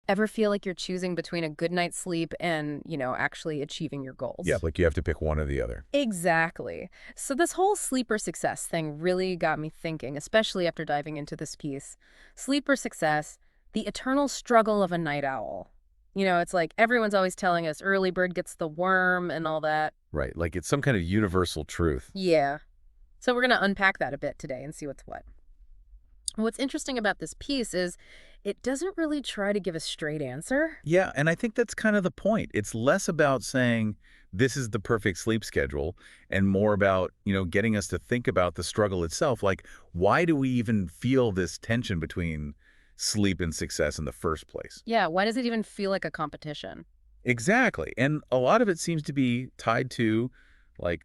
Ever feel like you're choosing between a good night's sleep and, actually achieving your Yeah, goals? like you have to pick one or the other. Exactly. So this whole sleeper success thing really got me thinking, especially after diving into this piece. Sleeper success, the eternal struggle of a night owl. It's like everyone's always telling us early bird gets the worm and all that. Right. Like it's some kind of universal truth. Yeah. So we're going to unpack that a bit today and see what's what. What's interesting about this piece is it doesn't really try to give a straight answer. Yeah, and I think that's kind of the point. It's less about saying this is the perfect sleep schedule and more about, getting us to think about the struggle itself. Like, why do we even feel this tension between sleep and success in the first place? Yeah, why does it even feel like a competition? Exactly. And a lot of it seems to be tied to like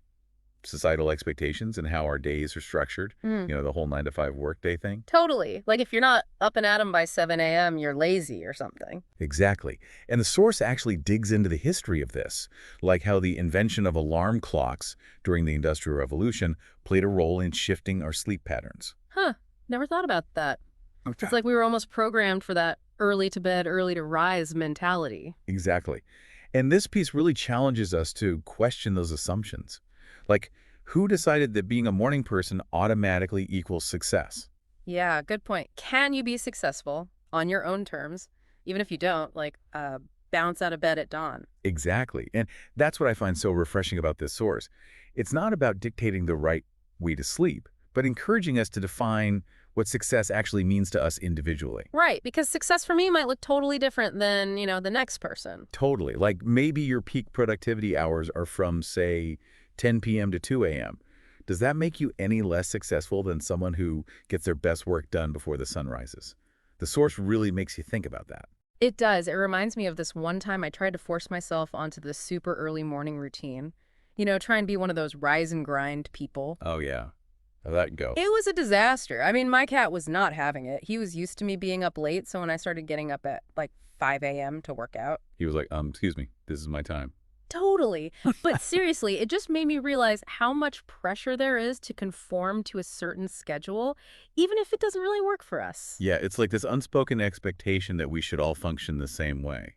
societal expectations and how our days are structured, the whole 9 to 5 workday thing. Totally. Like if you're not up and at 'em by 7 a.m., you're lazy or something. Exactly. And the source actually digs into the history of this, like how the invention of alarm clocks during the Industrial Revolution played a role in shifting our sleep patterns. Huh. Never thought about that. Okay. It's like we were almost programmed for that early to bed, early to rise mentality. Exactly. And this piece really challenges us to question those assumptions. Like, who decided that being a morning person automatically equals success? Yeah, good point. Can you be successful on your own terms, even if you don't, bounce out of bed at dawn? Exactly. And that's what I find so refreshing about this source. It's not about dictating the right way to sleep, but encouraging us to define what success actually means to us individually. Right, because success for me might look totally different than, the next person. Totally. Like maybe your peak productivity hours are from, say, 10 p.m. to 2 a.m. Does that make you any less successful than someone who gets their best work done before the sun rises? The source really makes you think about that. It does. It reminds me of this one time I tried to force myself onto the super early morning routine. Try and be one of those rise and grind people. Oh, yeah. How'd that go? It was a disaster. I mean, my cat was not having it. He was used to me being up late, so when I started getting up at like 5 a.m. to work out, He was like, excuse me, this is my time. totally. But seriously, it just made me realize how much pressure there is to conform to a certain schedule, even if it doesn't really work for us. Yeah, it's like this unspoken expectation that we should all function the same way.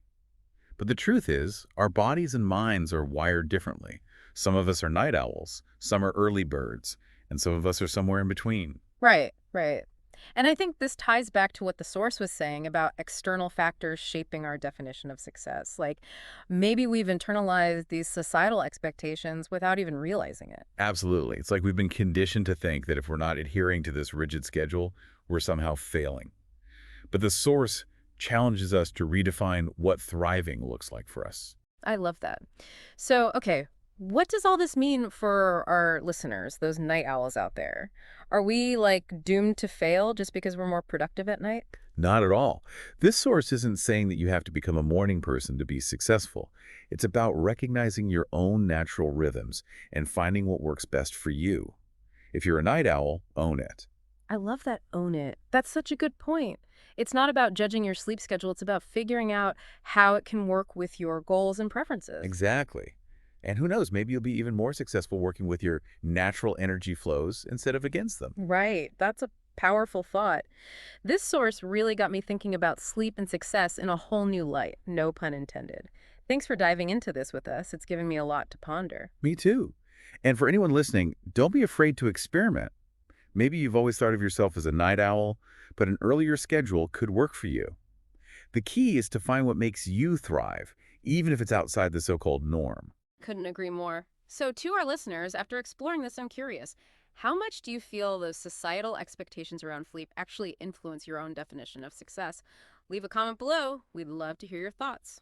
But the truth is, our bodies and minds are wired differently. Some of us are night owls, some are early birds, and some of us are somewhere in between. Right, right. And I think this ties back to what the source was saying about external factors shaping our definition of success. Like maybe we've internalized these societal expectations without even realizing it. Absolutely. It's like we've been conditioned to think that if we're not adhering to this rigid schedule, we're somehow failing. But the source challenges us to redefine what thriving looks like for us. I love that. So, okay, what does all this mean for our listeners, those night owls out there? Are we doomed to fail just because we're more productive at night? Not at all. This source isn't saying that you have to become a morning person to be successful. It's about recognizing your own natural rhythms and finding what works best for you. If you're a night owl, own it. I love that own it. That's such a good point. It's not about judging your sleep schedule, it's about figuring out how it can work with your goals and preferences. Exactly. And who knows, maybe you'll be even more successful working with your natural energy flows instead of against them. Right. That's a powerful thought. This source really got me thinking about sleep and success in a whole new light, no pun intended. Thanks for diving into this with us. It's given me a lot to ponder. Me too. And for anyone listening, don't be afraid to experiment. Maybe you've always thought of yourself as a night owl, but an earlier schedule could work for you. The key is to find what makes you thrive, even if it's outside the so-called norm. Couldn't agree more. So, to our listeners, after exploring this, I'm curious, how much do you feel those societal expectations around sleep actually influence your own definition of success? Leave a comment below. We'd love to hear your thoughts.